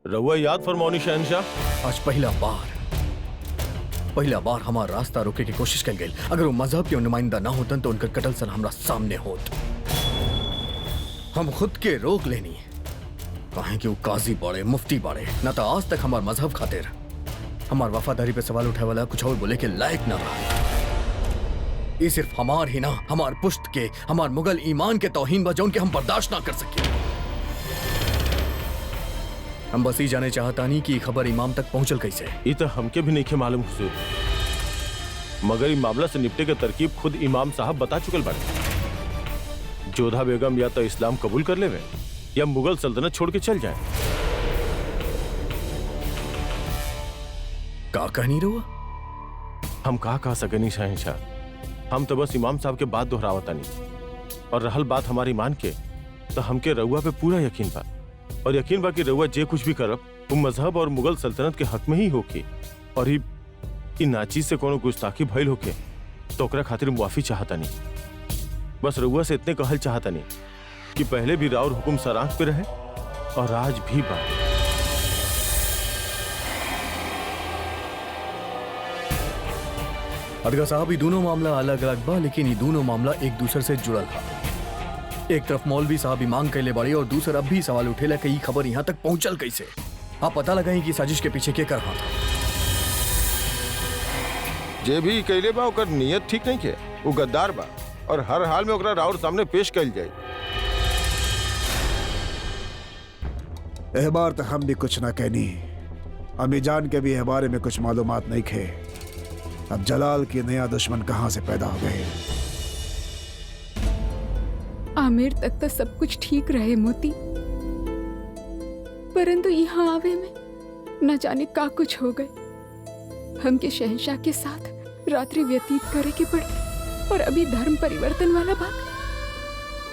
रहुआ याद फरमानी शहनशाह। आज पहला बार हमारा रास्ता रोके की कोशिश कर गई। अगर वो मजहब के नुमाइंदा ना होतन तो उनका कत्ल सन हमारा सामने होत। हम खुद के रोक लेनी कहें कि वो काजी बाड़े, मुफ्ती बाड़े, ना तो आज तक हमार मजहब खातिर हमार वफादारी पे सवाल उठाए वाला कुछ और बोले के लायक ना रहा। ये सिर्फ हमार ही ना, हमार पुश्त के, हमार मुगल ईमान के तौहीन बजौन के हम बर्दाश्त ना कर सके। हम बस ही जाने चाहता नहीं कि खबर इमाम तक पहुंचल कैसे। ये तो हमके भी नहीं मालूम हुजूर, मगर ये मामला से निपटे के तरकीब खुद इमाम साहब बता चुकल बाटे। जोधा बेगम या तो इस्लाम कबूल कर लेवे या मुगल सल्तनत छोड़ के चल जाए। का कहनी रहुआ? हम का कह सकनी शहनशाह, हम तो बस इमाम साहब के बात दोहरावता नहीं। और रहल बात हमारी ईमान के, तो हमके रउआ पे पूरा यकीन बा, और यकीन बा कि रउआ जे कुछ भी करब वो मजहब और मुगल सल्तनत के हक में ही होके। और ई नाचीज से कोनो गुस्ताखी भइल होके तो ओकरा खातिर मुआफी चाहता नहीं। बस रउआ से इतने कहल चाहता नहीं कि पहले भी राउर हुकुम सराख पे रहे और आज भी बा। अदगा साहब, ये दोनों मामला अलग अलग बा, लेकिन ये दोनों मामला एक दूसरे से जुड़ल था। एक तरफ मौलवी साहब ही मांग कैले बाड़ी और दूसरा अब भी सवाल उठेला कि खबर यहाँ तक पहुंचल कैसे। आप पता लगाई कि साजिश के पीछे के कर रहा था। जे भी कैले बा ओकर नियत ठीक नहीं के, वो गद्दार बा और हर हाल में ओकरा राउर सामने पेश कैल जाए। एह बार तो हम भी कुछ ना कहनी। अम्मी जान के भी एह बारे में कुछ मालूमात नहीं खे। अब जलाल के नया दुश्मन कहां से पैदा हो गए। आमिर तक तो सब कुछ ठीक रहे मोती, परंतु यहाँ आवे में न जाने का कुछ हो गए। हमके शहंशाह के साथ रात्रि व्यतीत करे के पड़े और अभी धर्म परिवर्तन वाला बात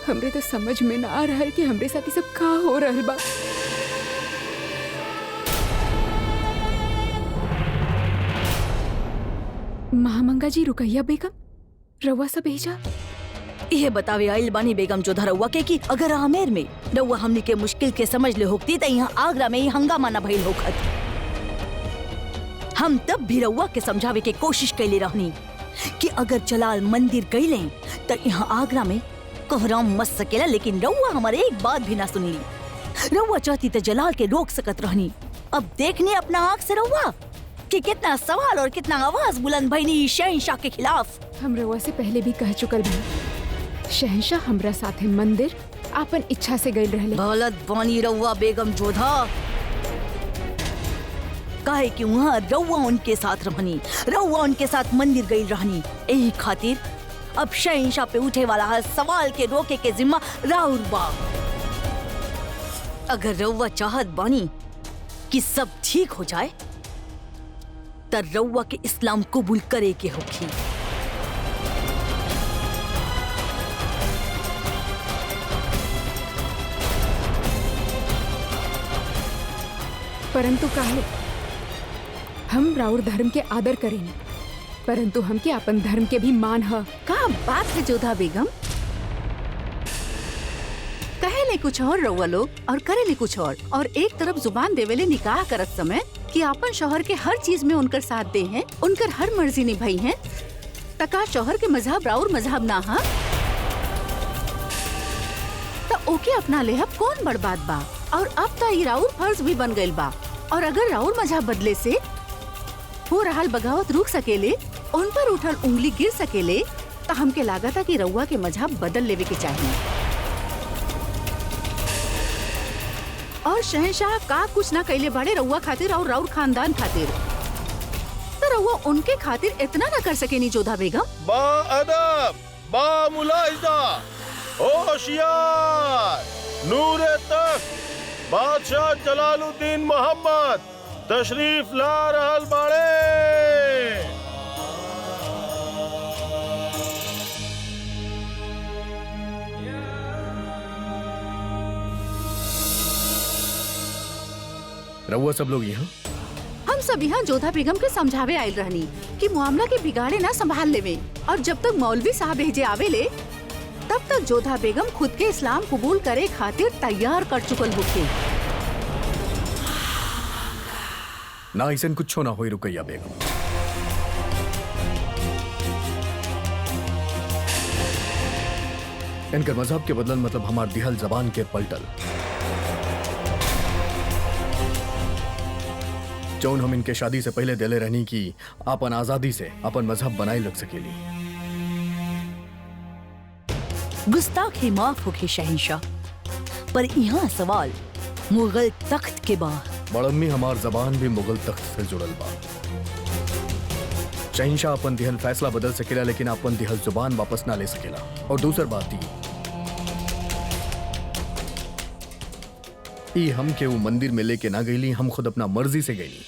हमरे तो समझ में ना आ रहा है कि हमरे साथ ही सब का हो रहा बा। महामंगा जी, रुकैया बेगम, रउआ सब भेजा। ये बतावे आइल बानी बेगम जोधा रउआ के कि अगर आमेर में रउआ हमनी के मुश्किल के समझ ले होती तो यहाँ आगरा में ही हंगामा न भइल होखत। हम तब भी रउआ के समझावे के कोशिश कैले रहनी कि अगर जलाल मंदिर गईले तो यहाँ आगरा में कोहराम मच सकेला, लेकिन रउआ हमारे एक बात भी ना सुनली। रउआ चाहती तो जलाल के रोक सकत रहनी। अब देखने अपना आँख से रउआ कि कितना सवाल और कितना आवाज बुलंद भइनी शहंशाह के खिलाफ। हम रउआ से पहले भी कह चुकल बा, शहंशाह हमरा साथे मंदिर आपन इच्छा से गइल रहले। गलत बानी रउआ बेगम जोधा, काहे कि वहाँ रउआ उनके साथ रहनी, रउआ उनके साथ मंदिर गइल रहनी। यही खातिर अब शहंशाह पे उठे वाला हर सवाल के रोके के जिम्मा राउर बा। अगर रउआ चाहत बानी कि सब ठीक हो जाए तो रउआ के इस्लाम कबूल करे के होखी। परंतु काहे? हम राउर धर्म के आदर करेनी, परंतु हमके अपन धर्म के भी मान है। का बात है जोधा बेगम, कहे ले कुछ और रउआ लोग और करे ले कुछ और एक तरफ जुबान देवेले निकाह करत समय कि अपन शौहर के हर चीज में उनकर साथ दे हैं, उनकर हर मर्जी निभाई हैं, तका शौहर के मजहब राउर मजहब ना हा तो ओके अपना लेहब कौन बड़ बात बा। और अब तो ये राउर फर्ज भी बन गइल बा, और अगर राउर मजहब बदले से हो रहल बगावत रुक सकेले, उन पर उठल उंगली गिर सकेले, तो हमके लागत है कि रउआ के मजहब बदल लेवे के चाहिए। और शहंशाह का कुछ ना कैले बड़े रउआ खातिर और राउर खानदान खातिर, तो रउआ उनके खातिर इतना ना कर सके नी जोधा बेगम। बा अदब, बा मुलाहिजा, होशियार, नूरे तख्त बादशाह जलालुद्दीन मोहम्मद तशरीफ ला रहल बाड़े। रउआ सब लोग यहाँ? हम सब यहाँ जोधा बेगम के समझावे आयल रहनी कि मामला के बिगाड़े ना संभाल लेवे, और जब तक मौलवी साहब भेजे आवेले तब तक जोधा बेगम खुद के इस्लाम कबूल करे खातिर तैयार कर चुकल होके। ना ऐसा कुछ ना हो रुकैया बेगम। इनकर मजहब के बदलन मतलब हमार दिहल जबान के पलटल। जौन हम इनके शादी से पहले दिले रहनी की अपन आजादी से अपन मजहब बनाए रख सकेली। गुस्ताखी माफ होके शहंशाह, पर यहाँ सवाल मुगल तख्त के बा। बड़म्मी हमार जबान भी मुगल तख्त से जुड़ल बा। शहंशाह अपन दिहल फैसला बदल सकेला, लेकिन अपन दिहल जुबान वापस ना ले सकेला। और दूसर बात ई हम के वो मंदिर में लेके ना गईली, हम खुद अपना मर्जी से गईली।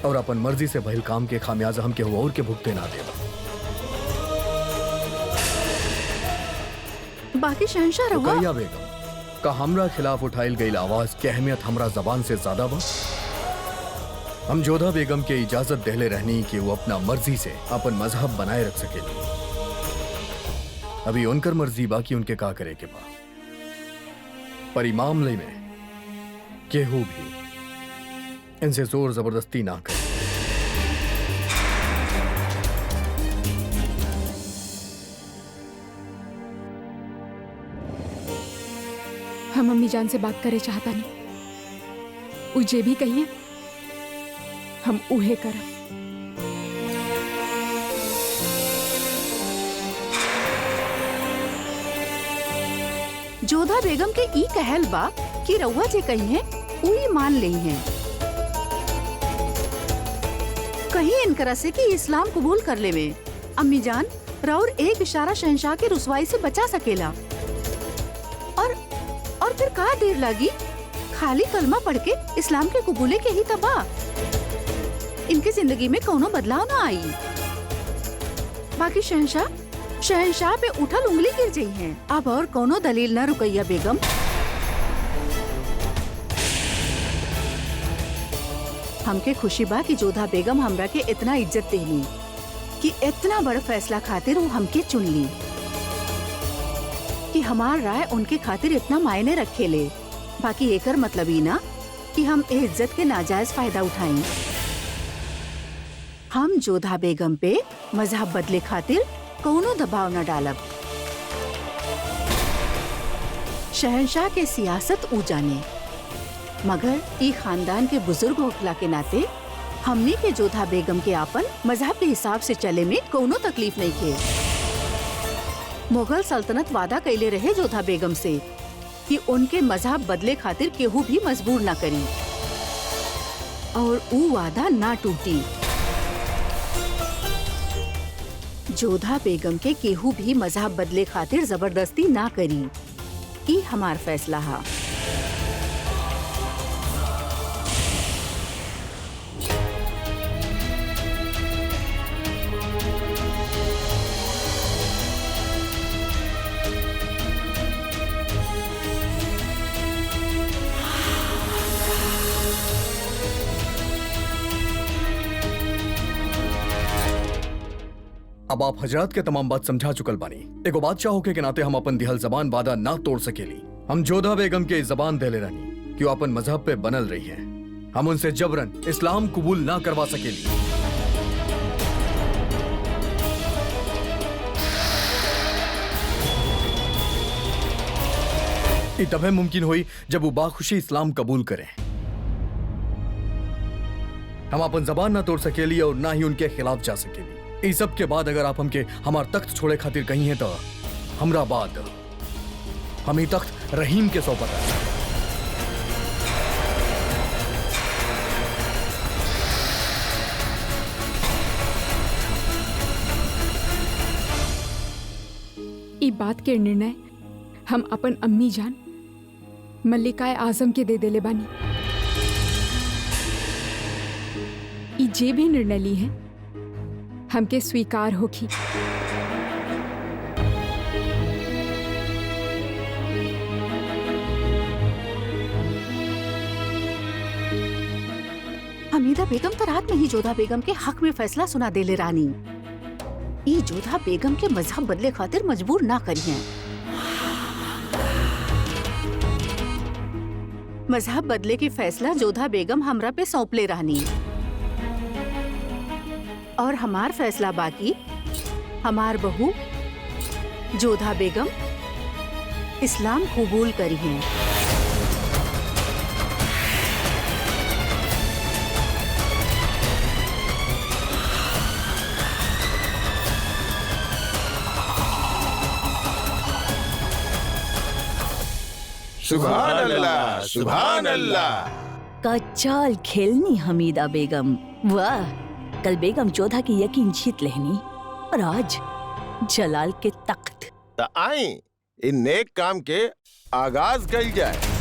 और अपन मर्जी से भइल काम के खामियाजा हम के हुआ और के भुगते ना देवा। बाकी शहंशाह रहुआ रुकैया बेगम, का हमरा खिलाफ उठाइल गई आवाज के अहमियत हमरा जबान से ज्यादा बा। हम जोधा बेगम के इजाजत देले रहनी कि वो अपना मर्जी से अपन मजहब बनाए रख सकेली। अभी उनकर मर्जी बाकी उनके का करे के बा, पर ई मामले में केहू भी इनसे जोर जबरदस्ती ना करे। हम अम्मी जान से बात करे चाहता नहीं। उजे भी कहिए हम उहे करब। जोधा बेगम के ई कहल बा कि रउआ जे कही है उही मान लई है। कहीं इनकरा से कि इस्लाम कबूल कर लेवे। अम्मी जान, राउर एक इशारा शहंशाह के रुसवाई से बचा सकेला। और फिर का देर लगी? खाली कलमा पढ़ के इस्लाम के कबूले के ही तबा। इनके जिंदगी में कोनो बदलाव ना आई। बाकी शहंशाह पे उठल उंगली गिर गई है। अब और कोनो दलील न रुकैया बेगम। हमके खुशी बा कि जोधा बेगम हमरा के इतना इज्जत देनी कि इतना बड़ा फैसला खातिर वो हमके चुन ली, कि हमार राय उनके खातिर इतना मायने रखे ले। बाकी एकर मतलब ही ना कि हम ए इज्जत के नाजायज फायदा उठाएं। हम जोधा बेगम पे मजहब बदले खातिर कोनो दबाव न डालब। शहंशाह के सियासत ऊ जाने, मगर ई खानदान के बुजुर्ग होखला के नाते हमने के जोधा बेगम के आपन मजहब के हिसाब से चले में कोनो तकलीफ नहीं के। मुगल सल्तनत वादा कैले रहे जोधा बेगम से कि उनके मजहब बदले खातिर केहू भी मजबूर ना करी, और ऊ वादा ना टूटी। जोधा बेगम के केहू भी मजहब बदले खातिर जबरदस्ती ना करी। ई हमार फैसला हा। अब आप हजरात के तमाम बात समझा चुकल बानी। एगो बादशाह होके के नाते हम अपन दिहल जबान वादा ना तोड़ सकेली। हम जोधा बेगम के जबान देले रहनी कि वो अपन मजहब पे बनल रही है। हम उनसे जबरन इस्लाम कबूल ना करवा सकेली। ये तब मुमकिन हुई जब वो बाखुशी इस्लाम कबूल करें। हम अपन जबान ना तोड़ सकेली और ना ही उनके खिलाफ जा सकेली। इस सब के बाद अगर आप हमके हमार तख्त छोड़े खातिर कहीं हैं तो हमरा बाद हम ही तख्त रहीम के सौंपत है। ई बात के निर्णय हम अपन अम्मी जान मल्लिकाए आजम के दे देले बानी। ई जे भी निर्णय ली है हमके स्वीकार होखी। हमीदा बेगम तो रात में ही जोधा बेगम के हक में फैसला सुना देले रानी। ई जोधा बेगम के मजहब बदले खातिर मजबूर ना करिए। मजहब बदले के फैसला जोधा बेगम हमरा पे सौंपले रहनी और हमार फैसला बाकी हमार बहू जोधा बेगम इस्लाम कबूल करी है। सुभान अल्लाह, सुभान अल्लाह। का चाल खेलनी हमीदा बेगम, वाह। कल बेगम जोधा की यकीन जीत लेनी और आज जलाल के तख्त। त आई इन नेक काम के आगाज कल जाए।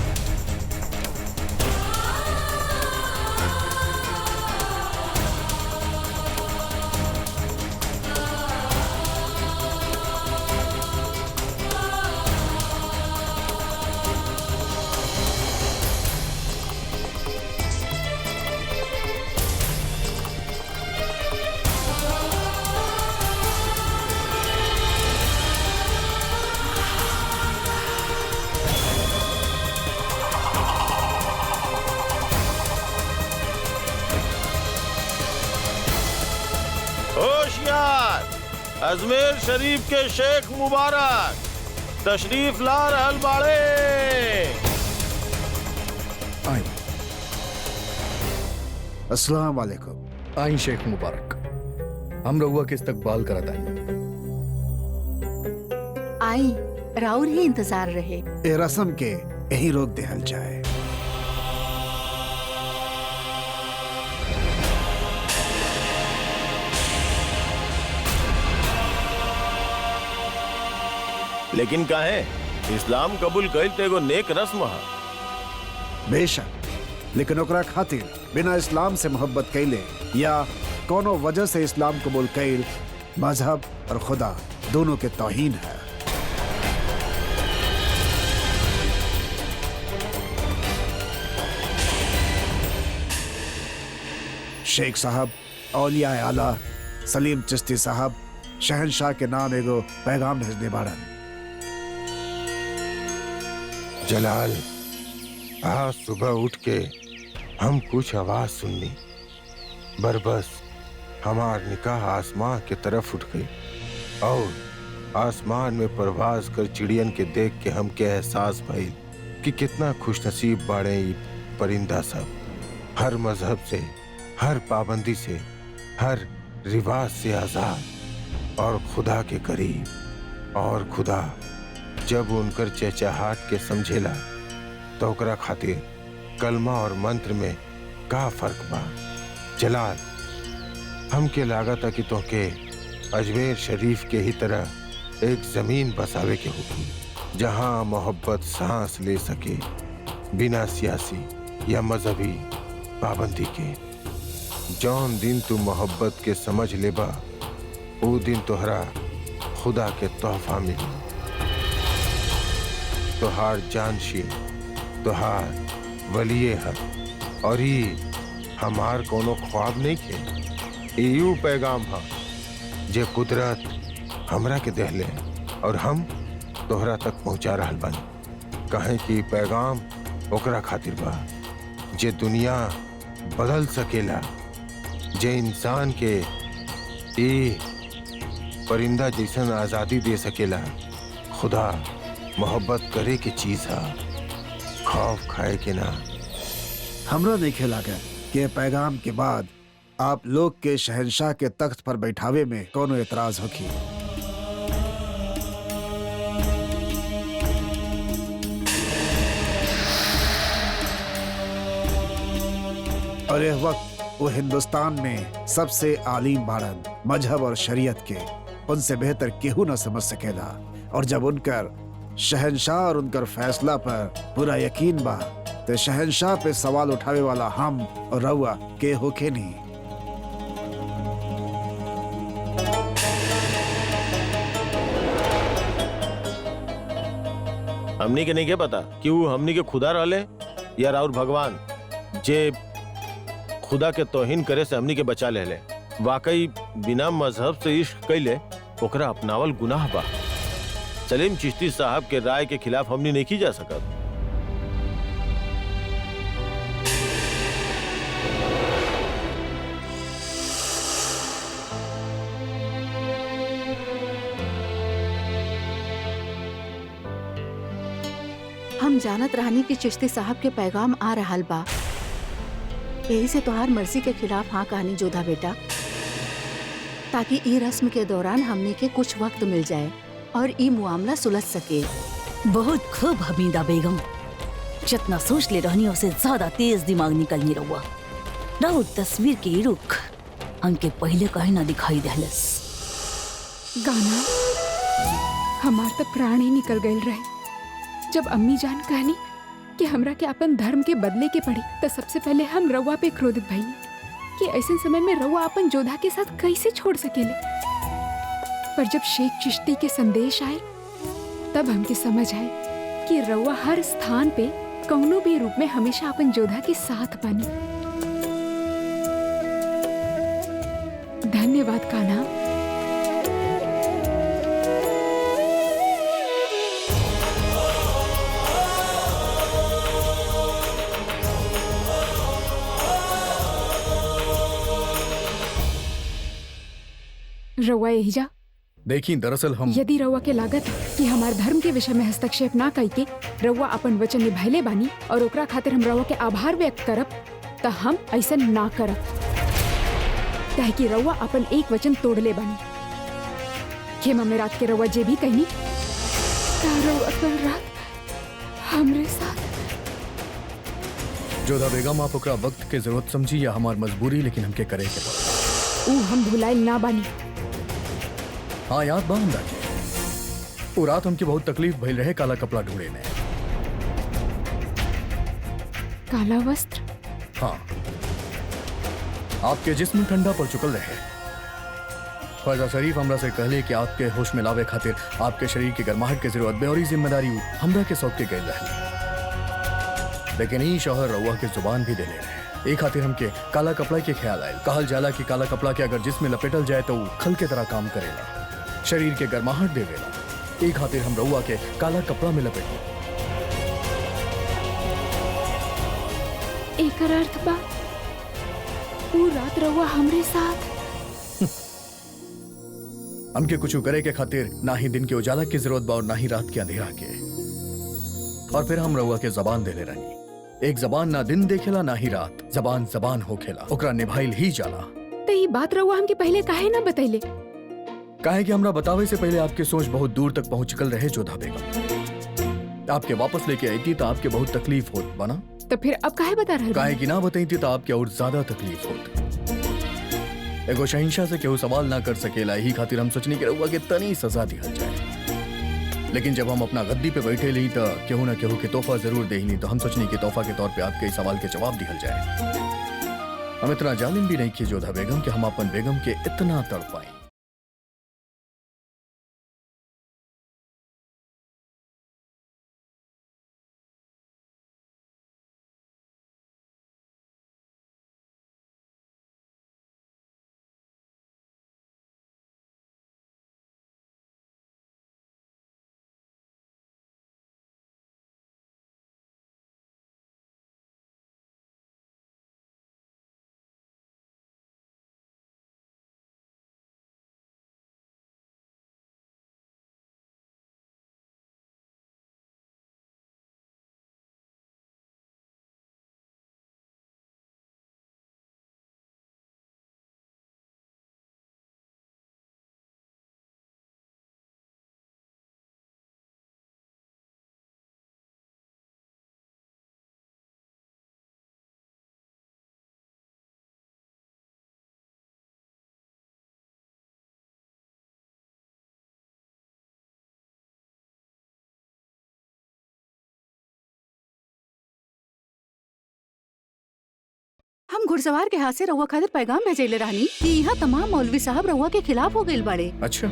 होशियार, अजमेर शरीफ के शेख मुबारक तशरीफ ला रहल बाड़े। आई अस्सलाम वालेकुम। आई शेख मुबारक, हम रउआ के इस्तकबाल करत आई। आई राउर ही इंतजार रहे। ए रस्म के यही रोक देहल जाए। लेकिन काहे इस्लाम कबूल कइल तो एगो नेक रस्म है। बेशक, लेकिन ओकरा खातिर बिना इस्लाम से मोहब्बत कैले या कोनो वजह से इस्लाम कबूल कैल मजहब और खुदा दोनों के तौहीन है। शेख साहब औलिया आला सलीम चिश्ती साहब शहनशाह के नाम एगो पैगाम भेजने बाड़न। जलाल, आज सुबह उठ के हम कुछ आवाज सुननी, बरबस हमार निकाह आसमां के तरफ उठ गई और आसमान में परवाज कर चिड़ियन के देख के हमके एहसास भइल कि कितना खुशनसीब बाड़े ई परिंदा सब। हर मजहब से, हर पाबंदी से, हर रिवाज से आजाद और खुदा के करीब। और खुदा जब उनकर चहचहाट के समझेला तो ओकरा खातिर कलमा और मंत्र में का फर्क बा। जलाल, हमके लागत कि तोके अजमेर शरीफ के ही तरह एक जमीन बसावे के होगी जहां मोहब्बत सांस ले सके बिना सियासी या मजहबी पाबंदी के। जौन दिन तू मोहब्बत के समझ लेबा वो दिन तोहरा खुदा के तोहफा मिली। तोहार जानशीन, तोहार वलिये हक और ये हमार कोनो ख्वाब नहीं के। यू पैगाम है जे कुदरत हमरा के देहले और हम तोहरा तक पहुंचा रहल बानी। कहे कि पैगाम ओकरा खातिर बा जे दुनिया बदल सकेला, जे इंसान के ए परिंदा जैसन आजादी दे सकेला। खुदा मोहब्बत करे के चीज है, खौफ खाए के ना। हमरा नहीं खेला गया कि पैगाम के बाद आप लोग के शहनशाह के तख्त पर बैठावे में कोनो एतराज होगी। और यह वक्त वो हिंदुस्तान में सबसे आलीम बाड़न मजहब और शरीयत के, उनसे बेहतर केहू न समझ सकेला। और जब उनकर शहनशाह और उनकर फैसला पर पूरा यकीन बा तो शहनशाह पे सवाल उठावे वाला हम और रउआ के होके नहीं। हमनी के नहीं के पता कि वो हमनी के खुदा रहले या राउर भगवान जे खुदा के तौहीन करे से हमनी के बचा ले। वाकई बिना मजहब से इश्क कैले ओकरा अपनावल गुनाह बा। सलीम चिश्ती साहब के राय के खिलाफ हमनी नहीं की जा सकत। जानत रहनी कि चिश्ती साहब के पैगाम आ रहल बा, यही से तोहार मर्जी के खिलाफ हाँ कहानी जोधा बेटा, ताकि ई रस्म के दौरान हमने के कुछ वक्त मिल जाए और ई मुआमला सुलझ सके। बहुत खूब हमीदा बेगम, जितना सोच ले रहनी उससे ज्यादा तेज दिमाग निकलनी रहुआ। राउत तस्वीर के रुख हमके पहले कहीं ना दिखाई देलस। गाना हमार तो प्राण ही निकल गए रहे जब अम्मी जान कहनी कि हमरा के अपन धर्म के बदले के पड़ी, तो सबसे पहले हम रउआ पे क्रोधित भईनी कि ऐसे समय में रउआ अपन जोधा के साथ कैसे छोड़ सकेले। पर जब शेख चिश्ती के संदेश आए तब हमके समझ आए कि रउआ हर स्थान पे कौनो भी रूप में हमेशा अपन जोधा के साथ बानी। धन्यवाद कान्हा। रउआ एहिजा देखी, दरअसल हम यदि रउआ के लागत कि हमार धर्म के विषय में हस्तक्षेप ना करके रउआ अपन वचन निभैले बानी और ओकरा खातिर हम रउआ के आभार व्यक्त करब, त हम ऐसा ना करब, काहे कि रउआ अपन एक वचन तोड़ले बानी। खेमा में रात के रउआ जे भी कहनी, का रउआ कल रात हमरे साथ। जोधा बेगम, आप ओकरा वक्त के जरूरत समझी या हमार मजबूरी, लेकिन हमके करे के पड़ा। ऊ हम भुलाइल ना बानी। हाँ, याद बा हमरा के। वो रात हमके बहुत तकलीफ भइल रहे काला कपड़ा ढूंढे में। काला वस्त्र? हाँ, आपके जिस्म ठंडा पड़ चुकल रहे। ख्वाजा शरीफ हमरा से कहले कि आपके होश में लावे खातिर आपके शरीर की गर्माहट के जरूरत बे और ई जिम्मेदारी हमरा के सौंप के गइल रहे। लेकिन ई शौहर रउआ के जुबान भी देले रहे। एक खातिर हमके काला कपड़ा के ख्याल आयल। कहल जाला कि काला कपड़ा के अगर जिस्म में लपेटल जाए तो खल के तरह काम करेला, शरीर के गर्माहट देवेला। एक खातिर हम रउआ के काला कपड़ा में लपेटे। एकर अर्थ बा ऊ रात रउआ हमरे साथ। हमके कुछ करे के खातिर ना ही दिन के उजाला की जरूरत बा और ना ही रात के अंधेरा के। और फिर हम रउआ के जबान देले रहनी। एक जबान ना दिन देखेला ना ही रात, जबान जबान होखेला, ओकरा निभाइल ही जाला। तो ये बात रउआ हमके पहले काहे ना बतैले? काहे कि हमरा बतावे से पहले आपकी सोच बहुत दूर तक पहुंच चुकल रहे जोधा बेगम। आपके वापस लेके आई थी तो आपके बहुत तकलीफ होत बना। तो फिर अब काहे बता रहे? काहे कि ना बताई थी तो आपके और ज्यादा तकलीफ होत। एगो शहंशाह से केहू सवाल ना कर सकेला, यही खातिर हम सोचनी कि रउआ के तनी सजा दिहल जाए। लेकिन जब हम अपना गद्दी पे बैठे ली तो केहू ना केहू के तोहफा जरूर देहनी, तो हम सोचनी कि तोहफा के तौर पे आपके इस सवाल के जवाब दिहल जाए। हम इतना जालिम भी नहीं किए जोधा बेगम कि हम अपन बेगम के इतना तड़पाएं। हम घुड़सवार के हाथ से रउआ खातिर पैगाम भेजेले रहनी कि यहाँ तमाम मौलवी साहब रउआ के खिलाफ हो गइल बाड़े। अच्छा,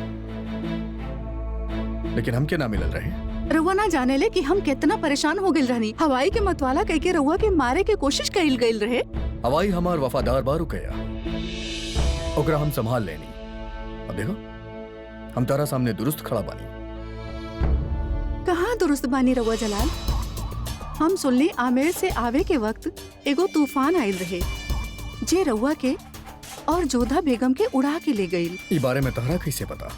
लेकिन हमके ना मिलल रहे। रउआ ना जाने ले कि हम कितना परेशान हो गइल रहनी। हवाई के मतवाला कह के रउआ के मारे के कोशिश कइल गइल रहे। हवाई हमार वफादार बारू कया, ओकरा हम संभाल लेनी। अब देखो, हम तारा सामने दुरुस्त खड़ा बानी। कहाँ दुरुस्त बानी रउआ जलाल? हम सुनली आमेर से आवे के वक्त एगो तूफान आयल रहे जे रउआ के और जोधा बेगम के उड़ा के ले गइल। ई बारे में तहरा कैसे पता?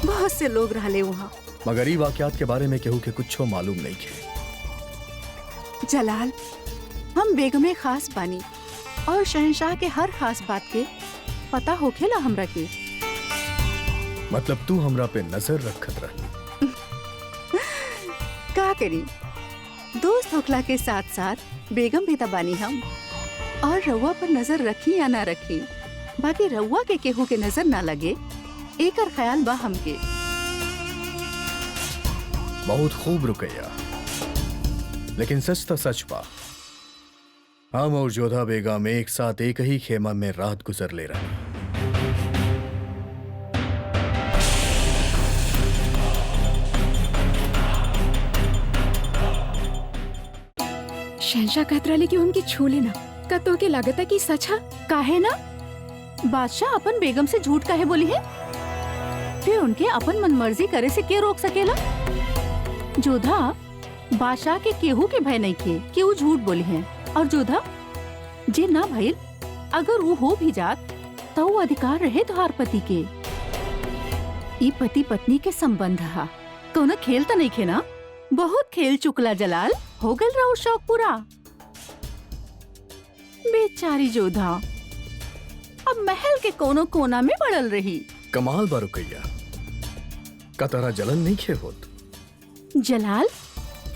बहुत से लोग रहले वहाँ। मगर ई वाकयात के बारे में केहू के कुछो मालूम नहीं खे। जलाल, हम बेगमे खास बानी और शहंशाह के हर खास बात के पता होखेला हमरा के। मतलब तू हमरा पे नजर रखत रही। का करी, दोस्त होखला के साथ साथ बेगम भी तबानी हम। और रउआ पर नजर रखी या ना रखी, बाकी रउआ के केहू के नजर ना लगे एकर ख्याल बा हमके। बहुत खूब रुकैया, लेकिन सच तो सच बा। हम और जोधा बेगम एक साथ एक ही खेमा में रात गुजर ले रहे। शहंशाह कहत रहे कि हमके छू लेना, का तो के लागत है कि सच है? काहे ना, बादशाह अपन बेगम से झूठ काहे बोली है? फिर उनके अपन मनमर्जी करे से के रोक सकेला? जोधा, बादशाह के केहू के भय नहीं खे कि वो झूठ बोली है। और जोधा, जे ना भइल, अगर वो हो भी जात तो वो अधिकार रहे तोहार पति के। ई पति पत्नी के संबंध हा, कोनो खेल तो नहीं खे ना? बहुत खेल चुकला जलाल, हो गल रहो शौक पूरा। बेचारी जोधा अब महल के कोनो कोना में पड़ल रही। कमाल बा रुकैया, का तारा जलन नहीं खे होत? जलाल,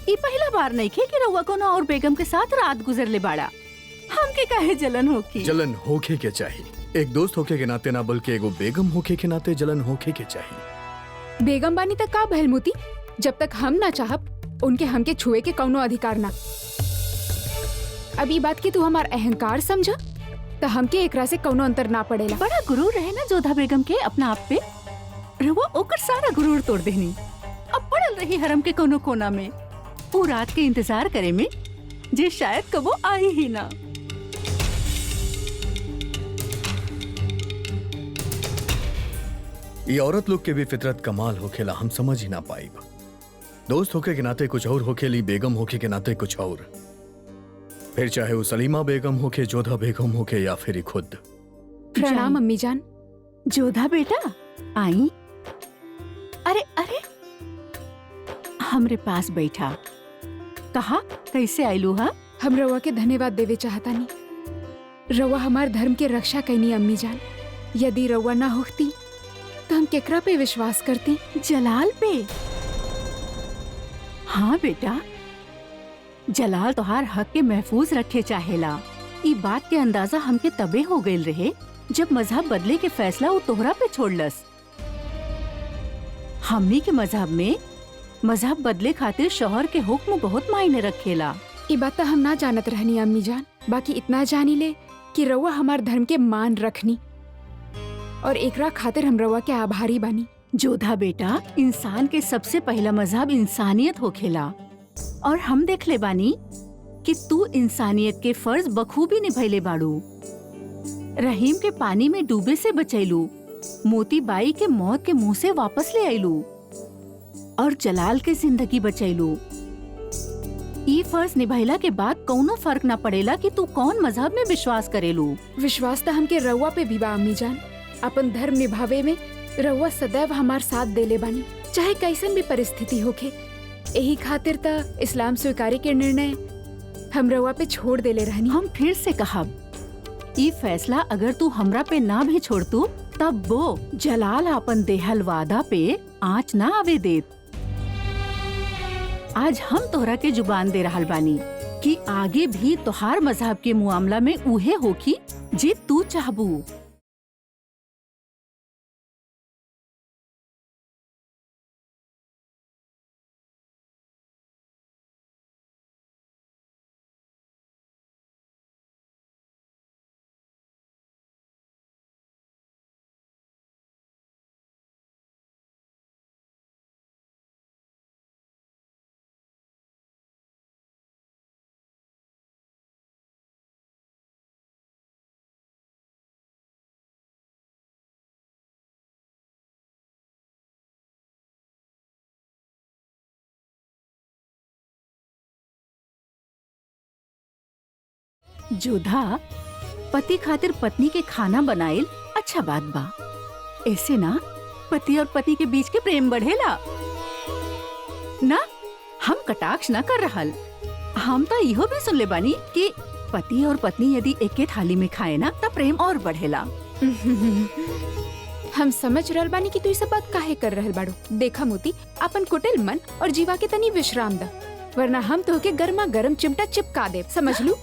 ये पहला बार नहीं खे कि रउआ कोनो और बेगम के साथ रात गुजर ले बाड़ा। हमके काहे जलन होकी? जलन होखे के चाहिए, एक दोस्त होखे के नाते ना बल्कि एगो बेगम होखे के नाते जलन होखे के चाहिए। बेगम बानी तक का बहलमुती, जब तक हम ना चाहब उनके हमके छुए के कौनो अधिकार ना। अब ई बात की तू हमार अहंकार समझा तो हमके एकरा से कौनो अंतर ना पड़ेला। बड़ा गुरूर रहे ना जोधा बेगम के अपना आप पे, रउआ ओकर सारा गुरूर तोड़ देनी। अब पड़ल रही हरम के कोनो कोना में, वो रात के इंतजार करे में जे शायद कबो आई ही ना। ये औरत लोग के भी फितरत कमाल होखेला, हम समझ ही ना पाई। दोस्त होके के नाते कुछ और होखेली, बेगम होके के नाते कुछ और। फिर चाहे वो सलीमा बेगम होके, जोधा बेगम होके या फिर खुद। प्रणाम अम्मी जान। जोधा बेटा आई। अरे अरे, हमरे पास बैठा। कहा कैसे आइलू हा? हम रउआ के धन्यवाद देवे चाहता नहीं। रउआ हमार धर्म के रक्षा कैनी अम्मी जान। यदि रउआ ना होती तो हम केकरा पे विश्वास करती? जलाल पे। हाँ बेटा, जलाल तोहार हक के महफूज रखे चाहेला। ई बात के अंदाजा हमके तबे हो गईल रहे जब मजहब बदले के फैसला वो तोहरा पे छोड़लस। हमनी के मजहब में मजहब बदले खातिर शौहर के हुक्म बहुत मायने रखेला। ई बात तो हम ना जानत रहनी अम्मी जान, बाकी इतना जानी ले कि रउआ हमार धर्म के मान रखनी और एकरा खातिर हम रउआ के आभारी बानी। जोधा बेटा, इंसान के सबसे पहला मजहब इंसानियत होखेला और हम देख ले बानी कि तू इंसानियत के फर्ज बखूबी निभैले बाड़ू। रहीम के पानी में डूबे से बचैलू, मोती बाई के मौत के मुंह से वापस ले आईलू और जलाल के जिंदगी बचैलू। ई फर्ज निभैला के बाद कौनो फर्क ना पड़ेला कि तू कौन मजहब में विश्वास करेलू। विश्वास तो हमके रउआ पे भी बा अम्मी जान। अपन धर्म निभावे में रउआ सदैव हमार साथ देले बानी, चाहे कैसन भी परिस्थिति होखे। यही खातिर त इस्लाम स्वीकारी के निर्णय हम रउआ पे छोड़ देले रहनी। हम फिर से कहब, ई फैसला अगर तू हमरा पे ना भी छोड़तू तब वो जलाल अपन देहल वादा पे आँच ना आवे देत। आज हम तोहरा के जुबान दे रहल बानी कि आगे भी तोहार मजहब के मुआमला में उहे होखी जे तू चाहबू। जोधा, पति खातिर पत्नी के खाना बनाइल अच्छा बात बा। ऐसे ना पति और पति के बीच के प्रेम बढ़ेला। ना हम कटाक्ष न कर रहल। हम तो इहो भी सुन ले बानी कि पति और पत्नी यदि एके थाली में खाए ना तब प्रेम और बढ़ेला। हम समझ रहल बानी कि तू ई सब बात काहे कर रहल बाड़ू। देखा मोती, अपन कुटिल मन और जीवा के तनी विश्राम द, वरना हम तोहके गर्मा गर्म चिमटा चिपका देब, समझ लू।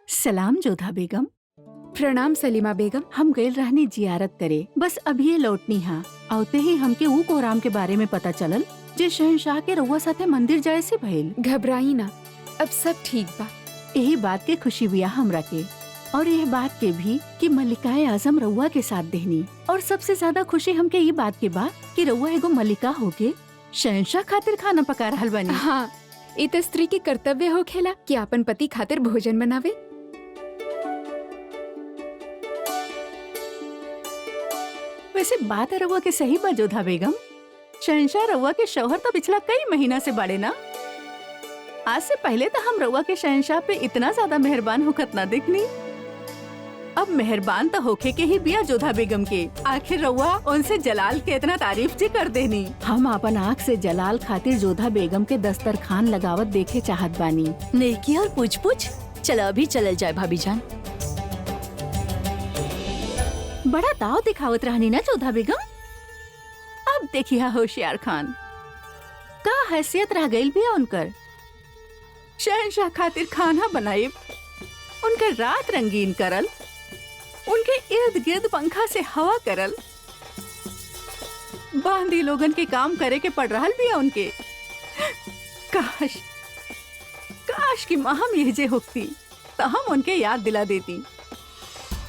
सलाम जोधा बेगम। प्रणाम सलीमा बेगम। हम गइल रहनी जियारत करे, बस अभी लौटनी हा। आते ही हमके ऊ कोहराम के बारे में पता चलल जे शहंशाह के रउआ साथे मंदिर जाए से भइल। घबराई ना, अब सब ठीक बा। यही बात के खुशी बिया हमरा के, और यह बात के भी कि मल्लिकाए आजम रउआ के साथ देहनी। और सबसे ज्यादा खुशी हमके ये बात के बा कि रउआ एगो मल्लिका होके शहंशाह खातिर खाना पका रहल बानी। हाँ, इ त स्त्री के कर्तव्य होखेला कि अपन पति खातिर भोजन बनावे। वैसे बात रउआ के सही बा जोधा बेगम। शहंशाह रउआ के शौहर तो पिछला कई महीना से बाड़े ना। आज से पहले तो हम रउआ के शहंशाह पे इतना ज्यादा मेहरबान होखत ना देखनी। अब मेहरबान तो होखे के ही बिया जोधा बेगम के। आखिर रउआ उनसे जलाल के इतना तारीफ जी कर देनी। हम अपन आँख से जलाल खातिर जोधा बेगम के दस्तरखान लगावत देखे चाहत बानी। नेकी और पूछ पूछ। चलो अभी चलल जाए भाभी जान। बड़ा ताव दिखावत रहनी ना जोधा बेगम। अब देखिया होशियार खान का हैसियत रह गई भी उनकर। शहंशाह खातिर खाना बनाए, उनके रात रंगीन करल, उनके इर्द गिर्द पंखा से हवा करल। बांदी लोगन के काम करे के पड़ रहल भी उनके। काश काश कि माँ हम यह होती तो हम उनके याद दिला देती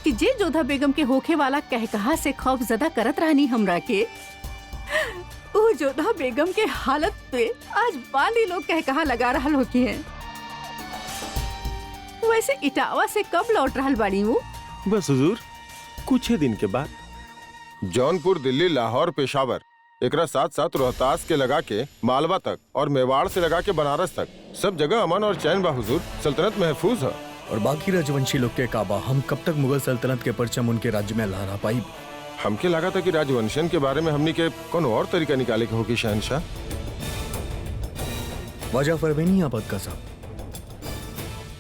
कि जे जोधा बेगम के होखे वाला कहकहा से खौफ ज़दा करत रहनी हमरा के। वो जोधा बेगम के हालत पे आज बांदी लोग कहकहा लगा रहल होकी हैं। वैसे इटावा से कब लौट रहल बाड़ी वो? बस हुजूर, कुछ ही दिन के बाद। जौनपुर, दिल्ली, लाहौर, पेशावर, एकरा साथ साथ रोहतास के लगा के मालवा तक और मेवाड़ से लगा के बनारस तक सब जगह अमन और चैन बा हुजूर। सल्तनत महफूज है। और बाकी राजवंशी लोग के काबा, हम कब तक मुगल सल्तनत के परचम उनके राज्य में लहरा पाई? हमके लगा था कि राजवंशन के बारे में हमनी के कौन और तरीका निकाले के होगी शहंशाह। वजह फरवेनी आपत का साहब।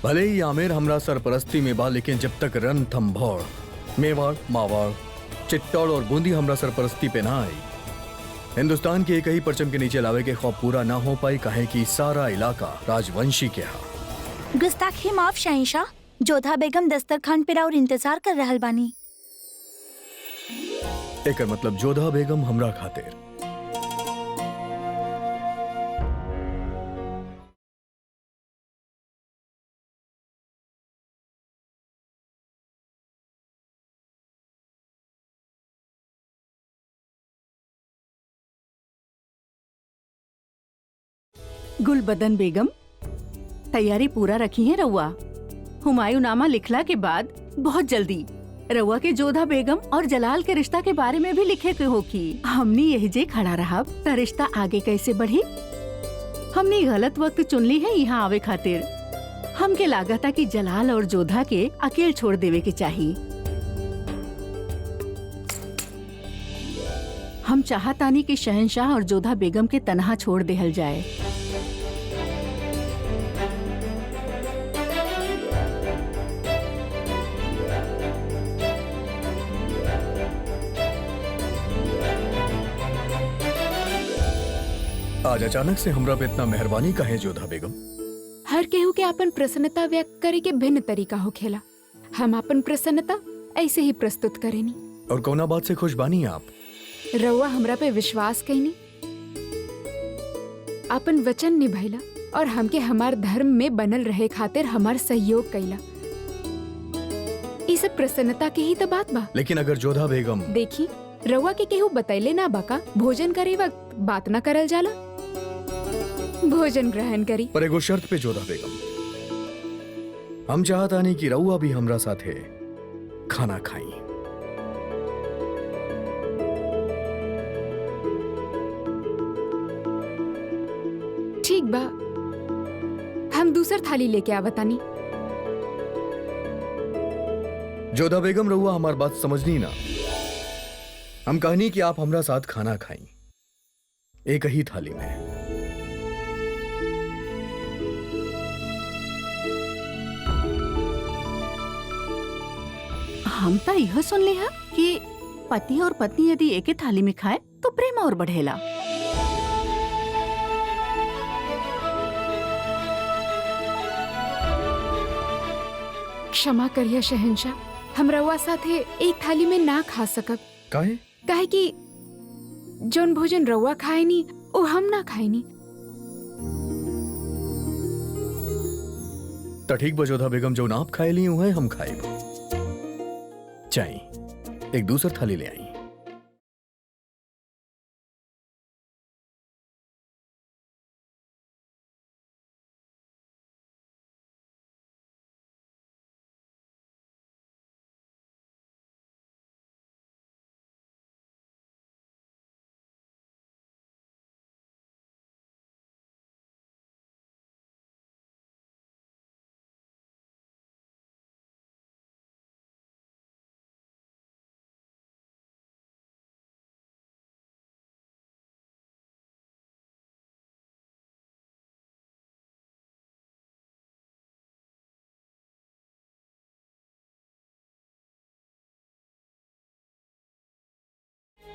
भले ही आमिर हमरा सरपरस्ती में बा, लेकिन जब तक रणथंभौर, मेवाड़, मावाड़, चित्तौड़ और बूंदी हमरा सरपरस्ती पे ना आई, हिंदुस्तान के एक ही परचम के नीचे लावे के ख्वाब पूरा ना हो पाई। कहे कि सारा इलाका राजवंशी के हा। गुस्ताखी माफ शहंशाह। जोधा बेगम दस्तरखान पे और इंतजार कर रहल बानी। एकर मतलब जोधा बेगम हमरा खातिर। गुलबदन बेगम तैयारी पूरा रखी है रउआ। हुमायूं नामा लिखला के बाद बहुत जल्दी रउआ के जोधा बेगम और जलाल के रिश्ता के बारे में भी लिखे के होकी। हमने यही जे खड़ा रहा त रिश्ता आगे कैसे बढ़ी। हमने गलत वक्त चुन ली है यहाँ आवे खातिर। हमके लागा था कि जलाल और जोधा के अकेले छोड़ देवे के चाहिए। हम चाहतानी कि शहंशाह और जोधा बेगम के तनहा छोड़ देहल जाए। आज अचानक से हमरा पे इतना मेहरबानी काहे जोधा बेगम? हर केहू के अपन प्रसन्नता व्यक्त करे के भिन्न तरीका होखेला। हम अपन प्रसन्नता ऐसे ही प्रस्तुत करेनी। और कौना बात से खुश बानी आप? रउआ हमरा पे विश्वास कईनी, अपन वचन निभैला और हमके हमार धर्म में बनल रहे खातिर हमार सहयोग कैला। ई सब प्रसन्नता के ही तो बात बा। लेकिन अगर जोधा बेगम देखी, रउआ के केहू बतैले ना बाका भोजन करे वक्त बात ना करल जाला। भोजन ग्रहण करी। पर एगो शर्त पे जोधा बेगम, हम चाहता नहीं कि रउआ भी हमरा साथे खाना खाई। ठीक बा, हम दूसर थाली लेके आवतानी। जोधा बेगम, रउआ हमार बात समझनी ना। हम कहनी कि आप हमरा साथ खाना खाई, एक ही थाली में। हम तो यह सुन लिया कि पति और पत्नी यदि एक ही थाली में खाए तो प्रेम और बढ़ेला। क्षमा करिए शहंशाह, हम रउआ साथे एक थाली में ना खा सकब। काहे? काहे कि जौन भोजन रउआ खाएनी वो हम ना खाएनी। तो ठीक बजोधा बेगम, जो आप खाए ली है हम खाए चाय एक दूसर थाली ले आई।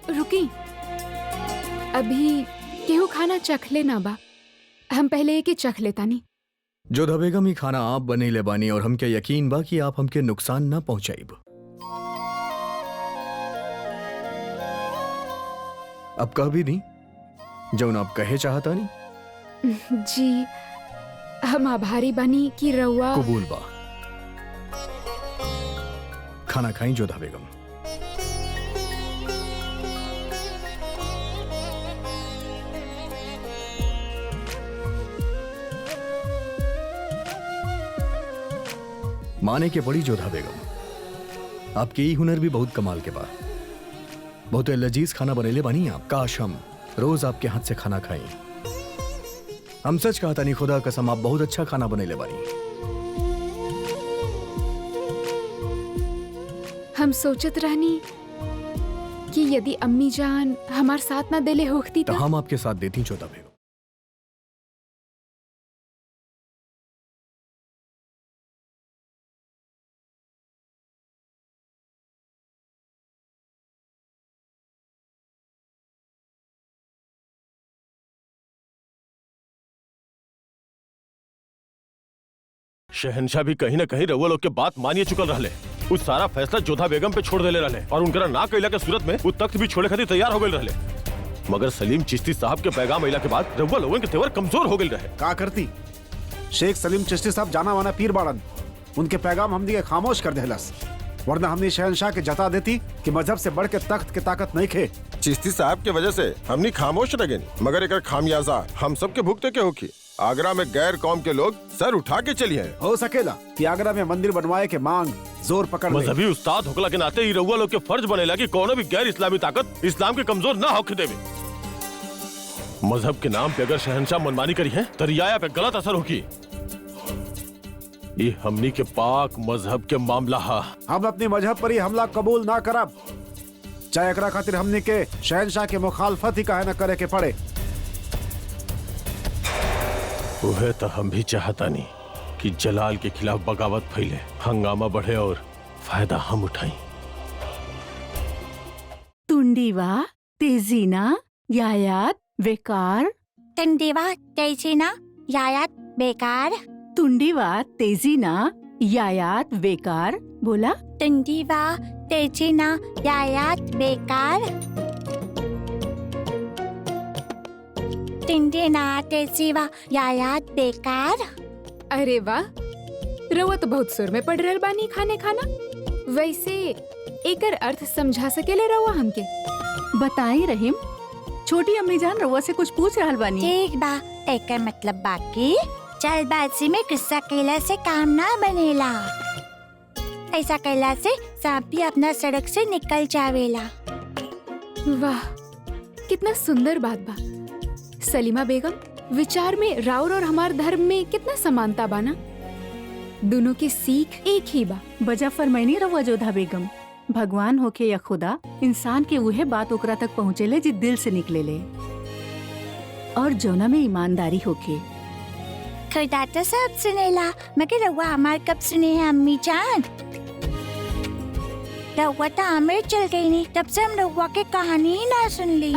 रुकी, अभी केहू खाना चख ले ना बा, हम पहले एक चख लेता नहीं। जोधा बेगम, ही खाना आप बने ले बानी और हमके यकीन बा कि आप हमके नुकसान ना पहुंचाइब। अब कह भी नहीं जौन आप कहे चाहता नहीं। जी, हम आभारी बनी कि रउआ। कबूल बा। खाना खाई जोधा बेगम। माने के पड़ी जोधा बेगम, आपके ही हुनर भी बहुत कमाल के बा। बहुत लजीज खाना बनेले बानी आप। काश हम रोज आपके हाथ से खाना खाएं। हम सच कहता नहीं, खुदा कसम, आप बहुत अच्छा खाना बनेले बानी। हम सोचत रहनी कि यदि अम्मी जान हमार साथ ना देले होती तो हम आपके साथ देती जोधा बेगम। शहनशाह भी कहीं ना कहीं रउआ लोग के बात मानिए चुकल रहले। उस सारा फैसला जोधा बेगम पे छोड़ देले रहले और उनकरा ना कइला के सूरत में वो तख्त भी छोड़े खातिर तैयार हो गए रहले। मगर सलीम चिश्ती साहब के पैगाम अइला के बाद रउआ लोगन के तेवर कमजोर हो गए रहे। का करती? शेख सलीम चिश्ती साहब जाना माना पीर बाड़न, उनके पैगाम हम दिए खामोश कर देहलस। वरना हमने शहनशाह के जता देती कि मजहब से बढ़ के तख्त की ताकत नहीं खे। चिश्ती साहब के वजह से हमनी खामोश रह गए, मगर एक खामियाजा हम सबके भुगते के होखी। आगरा में गैर कौम के लोग सर उठा के चलिए। हो सकेला कि आगरा में मंदिर बनवाए के मांग जोर पकड़ ले। मजहबी उस्ताद होकला के नाते ही रउआ लोग के फर्ज बनेला कि कोनो भी गैर इस्लामी ताकत इस्लाम के कमजोर ना होके देवे। मजहब के नाम पे अगर शहनशाह मनमानी करी है तो रियाया पे गलत असर होगी। ये हमनी के पाक मजहब के मामला है। हम अपने मजहब पर ही हमला कबूल ना करब, चाहे एकरा खातिर हमने के शहनशाह के मुखालफत ही काहे न करे के पड़े। वह तो हम भी चाहता नहीं कि जलाल के खिलाफ बगावत फैले, हंगामा बढ़े और फायदा हम उठाएं। तुंडीवा, तेजीना, यायात, बेकार। तुंडीवा, तेजीना, यायात, बेकार। तुंडीवा, तेजीना, यायात, बेकार। बोला। तुंडीवा, तेजीना, यायात, बेकार। तिंडीना, तेजीवा, यायात, बेकार। अरे वाह, रउआ तो बहुत सुर में पड़ रहल बानी खाने खाना। वैसे एकर अर्थ समझा सकेले रउआ हमके? बताई रहीम, छोटी अम्मी जान रउआ से कुछ पूछ रहल बानी। ठीक बा, एकर मतलब बाकी जल्दबाजी में गुस्सा कैला से काम ना बनेला। ऐसा कैला से सांप भी अपना सड़क से निकल जावेला। वाह, कितना सुंदर बात बा। सलीमा बेगम, विचार में राउर और हमार धर्म में कितना समानता बाना। दोनों की सीख एक ही बा। बजा फरमाइनी रउआ जोधा बेगम, भगवान होके या खुदा, इंसान के उहे बात ओकरा तक पहुँचेले जी दिल से निकलेले। और जौना में ईमानदारी होके। खुदा तो सब सुनेला, मगर रउआ हमार कब सुने हैं अम्मी जान? रउआ तो आमिर चल गई नहीं, तब से हम रउआ के कहानी ही ना सुन ली।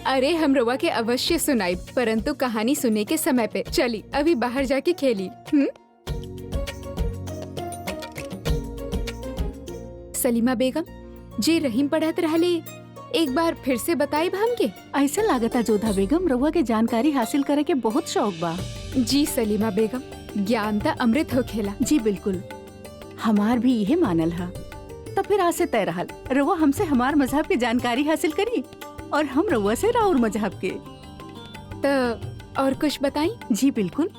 अरे हम रउआ के अवश्य सुनाई, परंतु कहानी सुनने के समय पे। चली अभी बाहर जाके खेली। सलीमा बेगम जे रहीम पढ़त रहले, एक बार फिर से बताई हमके। ऐसा लागता जोधा बेगम रउआ के जानकारी हासिल करे के बहुत शौक बा। जी सलीमा बेगम, ज्ञान त अमृत हो खेला। जी बिल्कुल, हमार भी यही मानल है। तो फिर आज से तय रहल, रउआ हमसे हमार मजहब की जानकारी हासिल करी और हम रउआ से राउर मजहब के। तो और कुछ बताई? जी बिल्कुल।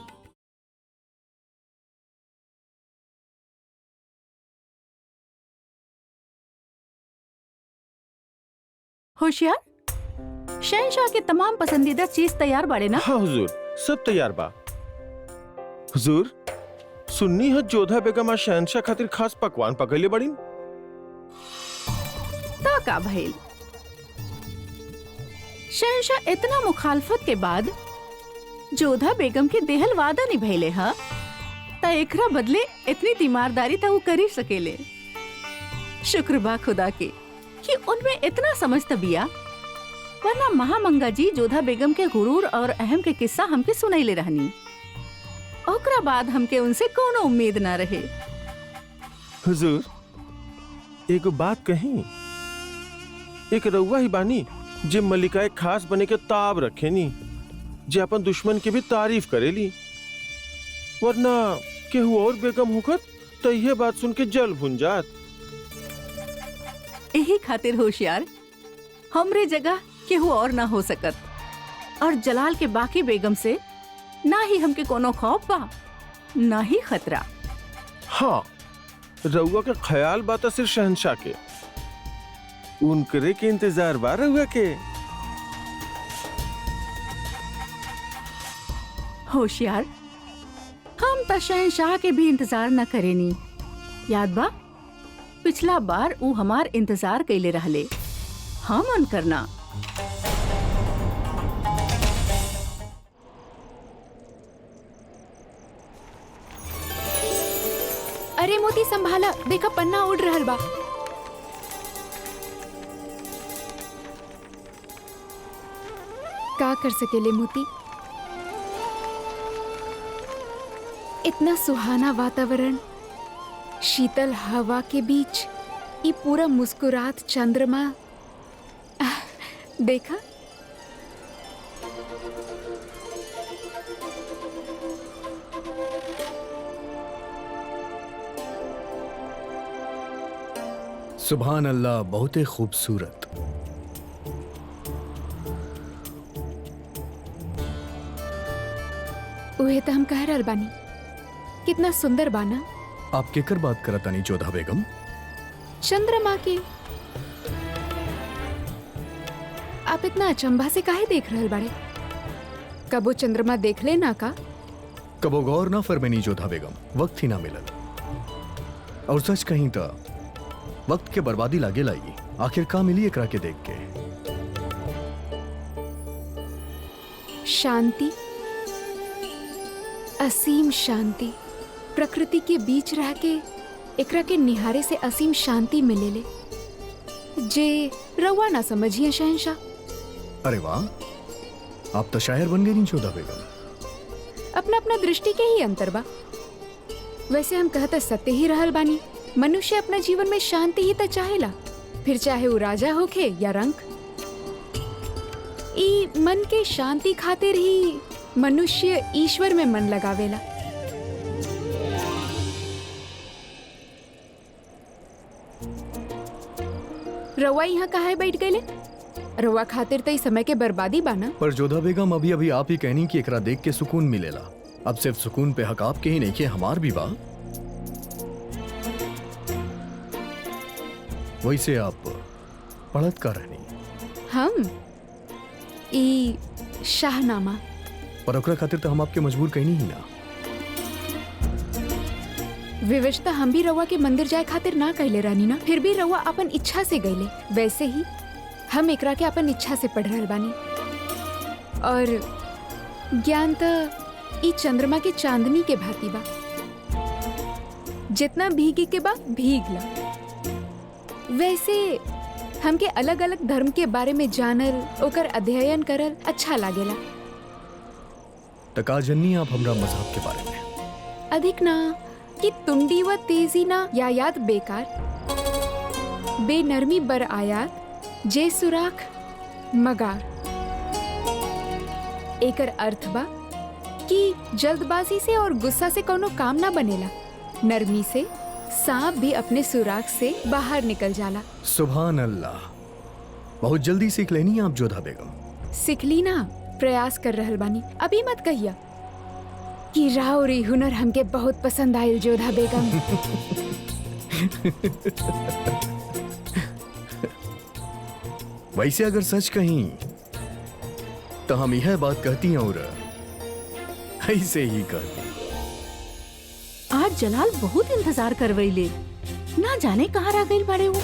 होशियार, शहनशाह के तमाम पसंदीदा चीज तैयार बाड़े ना? हाँ हुजूर, सब तैयार बा। हुजूर, सुन्नी है जोधा बेगम आज शहनशाह खातिर खास पकवान पकैले बड़ी। ता का भइल? शहनशाह इतना मुखालफत के बाद जोधा बेगम के देहल वादा निभैले हा, ता एकरा बदले इतनी तीमारदारी ता वो कर ही सकेले। शुक्र बा खुदा के कि उनमें इतना समझ तबिया, वरना महामंगा जी जोधा बेगम के गुरूर और अहम के किस्सा हमके सुनैले रहनी। ओकरा बाद हमके उनसे कोनो उम्मीद ना रहे। हुजूर, एक बात कही, एक रउआ ही बानी जे मलिकाए खास बने के ताब रखेनी, जे अपन दुश्मन की भी तारीफ करेली, वरना केहू और बेगम होकर तो यह बात सुन के जल भुन जात। यही खातिर होशियार, हमरे जगह केहू और ना हो सकत, और जलाल के बाकी बेगम से ना ही हमके कोनो खौफ बा, ना ही खतरा। हाँ, रउआ के ख्याल बात सिर्फ शहनशाह के, उनकरे के इंतजार बा रउआ के। होशियार, हम त शहनशाह के भी इंतजार न करेनी। याद बा पिछला बार ऊ हमार इंतजार कैले रहले, हम उन करना। अरे मोती संभाला, देखा पन्ना उड़ रहल बा। का कर सकेले मोती? इतना सुहाना वातावरण, शीतल हवा के बीच ये पूरा मुस्कुरात चंद्रमा, देखा? सुभान अल्लाह, बहुत ही खूबसूरत। उहे तो हम कह रहल बानी, कितना सुंदर बाना। आप केकर बात करत आनी जोधा बेगम? चंद्रमा की। आप इतना अचंभा से काहे देख रहल बाड़े? कबो चंद्रमा देख ले ना का? कबो गौर ना फरमेनी जोधा बेगम, वक्त ही ना मिलल। और सच कहीं तो वक्त के बर्बादी लागे लाई, आखिर का मिली एकरा के देख के? शांति, असीम शांति। प्रकृति के बीच रह के एकरा के निहारे से असीम शांति मिलेले, जे रवा ना समझिए शहनशाह। अरे वाह, आप तो शायर बन गई जोधा बेगम। अपना अपना दृष्टि के ही अंतर बा। वैसे हम कहते सत्य ही रहल बानी, मनुष्य अपना जीवन में शांति ही तो चाहेला, फिर चाहे वो राजा होखे या रंक। ई मन के शांति खातिर ही मनुष्य ईश्वर में मन लगावेला। रवा यहाँ काहे बैठ गए? रवा खातिर तो समय के बर्बादी बाना। पर जोधा बेगम, अभी अभी आप ही कहनी कि एकरा देख के सुकून मिलेला। अब सिर्फ सुकून पे हक आपके ही नहीं कि हमार भी बा। वैसे आप पढ़त का रहनी? हम ई शाहनामा। पर ओकरा खातिर तो हम आपके मजबूर कहनी ही ना। विवशता हम भी रवा के मंदिर जाए खातिर ना कहले रानी ना, फिर भी रवा अपन इच्छा से गईले। वैसे ही हम एकरा के अपन इच्छा से पढ़ रहल बानी, और ज्ञान त ई चंद्रमा के चांदनी के भांति बा। जितना भीगी के बा भीग ला। वैसे हमके अलग अलग धर्म के बारे में जानल, ओकर अध्ययन करल अच्छा लागेला। तका जन्नी आप हमरा मजहब के बारे में। अधिक ना कि तुंडी व तेजी ना यायात बेकार, बेनरमी बर आयात, जे सुराख मगार। एकर अर्थ बा कि जल्दबाजी से और गुस्सा से कोनो काम ना बनेला। नरमी से सांप भी अपने सुराख से बाहर निकल जाला। सुभान अल्लाह, बहुत जल्दी सीख लेनी आप जोधा बेगम। सिखली ना, प्रयास कर रहल बानी। अभी मत कहिया कि राव रे हुनर हमके बहुत पसंद आयल जोधा बेगम। वैसे अगर सच कहीं तो हम यह बात कहती हैं और ऐसे ही कहती। आज जलाल बहुत इंतजार करवैले, ना जाने कहाँ रह गइल बाड़े वो।